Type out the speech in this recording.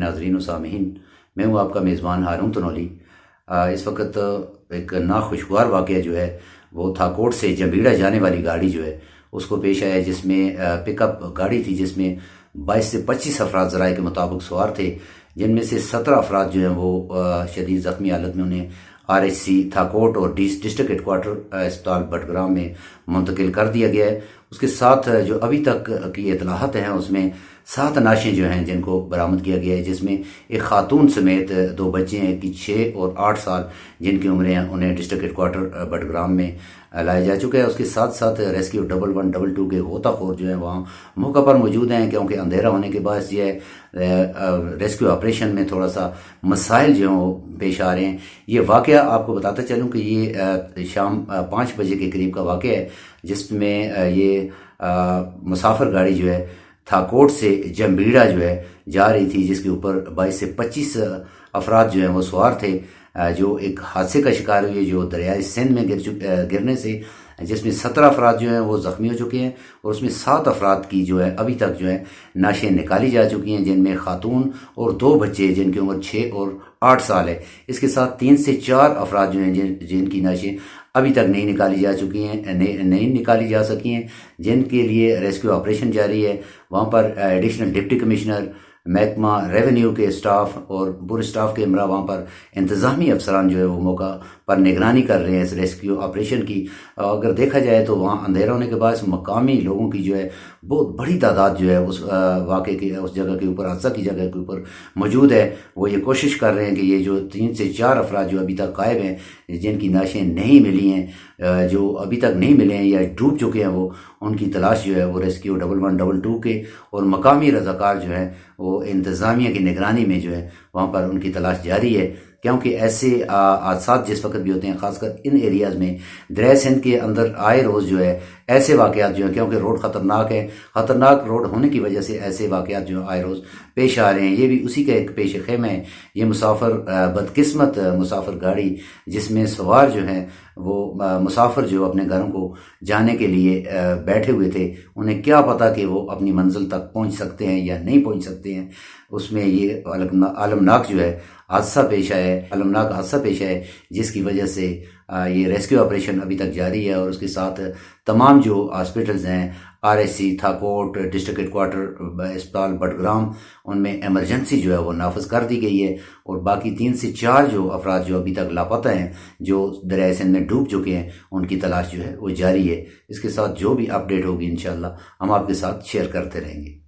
ناظرین و سامعین، میں ہوں آپ کا میزبان ہارون تنولی۔ اس وقت ایک ناخوشگوار واقعہ جو ہے وہ تھاکوٹ سے جمبیڑا جانے والی گاڑی جو ہے اس کو پیش آیا، جس میں پک اپ گاڑی تھی جس میں 22 سے 25 افراد ذرائع کے مطابق سوار تھے، جن میں سے 17 افراد جو ہیں وہ شدید زخمی حالت میں انہیں RHC تھاکوٹ اور ڈسٹرکٹ ہیڈ کوارٹر اسپتال بٹگرام میں منتقل کر دیا گیا ہے۔ اس کے ساتھ جو ابھی تک کی اطلاعات ہیں اس میں 7 نعشیں جو ہیں جن کو برآمد کیا گیا ہے، جس میں ایک خاتون سمیت 2 بچے ہیں کہ 6 اور 8 سال جن کی عمریں ہیں، انہیں ڈسٹرکٹ ہیڈ کوارٹر بٹگرام میں لایا جا چکا ہے۔ اس کے ساتھ ساتھ ریسکیو 1122 کے غوطہ خور جو ہیں وہاں موقع پر موجود ہیں، کیونکہ اندھیرا ہونے کے باعث یہ ریسکیو آپریشن میں تھوڑا سا مسائل جو ہیں وہ پیش آ رہے ہیں۔ یہ واقعہ آپ کو بتاتا چلوں کہ یہ شام 5 بجے کے قریب کا واقعہ ہے، جس میں یہ مسافر گاڑی جو ہے تھاکوٹ سے جمبیڑا جو ہے جا رہی تھی، جس کے اوپر 22 سے 25 افراد جو ہیں وہ سوار تھے، جو ایک حادثے کا شکار ہوئے جو دریائے سندھ میں گرنے سے، جس میں 17 افراد جو ہیں وہ زخمی ہو چکے ہیں، اور اس میں 7 افراد کی جو ہے ابھی تک جو ہے نعشیں نکالی جا چکی ہیں، جن میں خاتون اور 2 بچے جن کی عمر 6 اور 8 سال ہے۔ اس کے ساتھ 3 سے 4 افراد جو ہیں جن کی نعشیں ابھی تک نہیں نکالی جا چکی ہیں، نہیں نکالی جا سکی ہیں، جن کے لیے ریسکیو آپریشن جاری ہے۔ وہاں پر ایڈیشنل ڈپٹی کمشنر محکمہ ریونیو کے سٹاف اور پورے سٹاف کے ہمراہ وہاں پر انتظامی افسران جو ہے وہ موقع پر نگرانی کر رہے ہیں اس ریسکیو آپریشن کی۔ اگر دیکھا جائے تو وہاں اندھیرا ہونے کے باعث مقامی لوگوں کی جو ہے بہت بڑی تعداد جو ہے اس واقعے کی، اس جگہ کے اوپر، حادثہ کی جگہ کے اوپر موجود ہے۔ وہ یہ کوشش کر رہے ہیں کہ یہ جو 3 سے 4 افراد جو ابھی تک غائب ہیں، جن کی نعشیں نہیں ملی ہیں، جو ابھی تک نہیں ملے ہیں یا ڈوب چکے ہیں، وہ ان کی تلاش جو ہے وہ ریسکیو 1122 کے اور مقامی رضاکار جو ہیں وہ انتظامیہ کی نگرانی میں جو ہے وہاں پر ان کی تلاش جاری ہے۔ کیونکہ ایسے حادثات جس وقت بھی ہوتے ہیں، خاص کر ان ایریاز میں دریائے سندھ کے اندر آئے روز جو ہے ایسے واقعات جو ہیں، کیونکہ روڈ خطرناک ہے، خطرناک روڈ ہونے کی وجہ سے ایسے واقعات جو آئے روز پیش آ رہے ہیں۔ یہ بھی اسی کا ایک پیش خیمہ ہے۔ یہ مسافر بدقسمت مسافر گاڑی جس میں سوار جو ہیں وہ مسافر جو اپنے گھروں کو جانے کے لیے بیٹھے ہوئے تھے، انہیں کیا پتا کہ وہ اپنی منزل تک پہنچ سکتے ہیں یا نہیں پہنچ سکتے ہیں۔ اس میں یہ المناک جو ہے حادثہ پیش آیا ہے، المناک حادثہ پیش آیا ہے، جس کی وجہ سے یہ ریسکیو آپریشن ابھی تک جاری ہے، اور اس کے ساتھ تمام جو ہاسپٹلز ہیں RHC Thakot district headquarter اسپتال بٹگرام، ان میں ایمرجنسی جو ہے وہ نافذ کر دی گئی ہے، اور باقی 3 سے 4 جو افراد جو ابھی تک لاپتہ ہیں، جو دریائے سندھ میں ڈوب چکے ہیں، ان کی تلاش جو ہے وہ جاری ہے۔ اس کے ساتھ جو بھی اپڈیٹ ہوگی انشاءاللہ ہم آپ کے ساتھ شیئر کرتے رہیں گے۔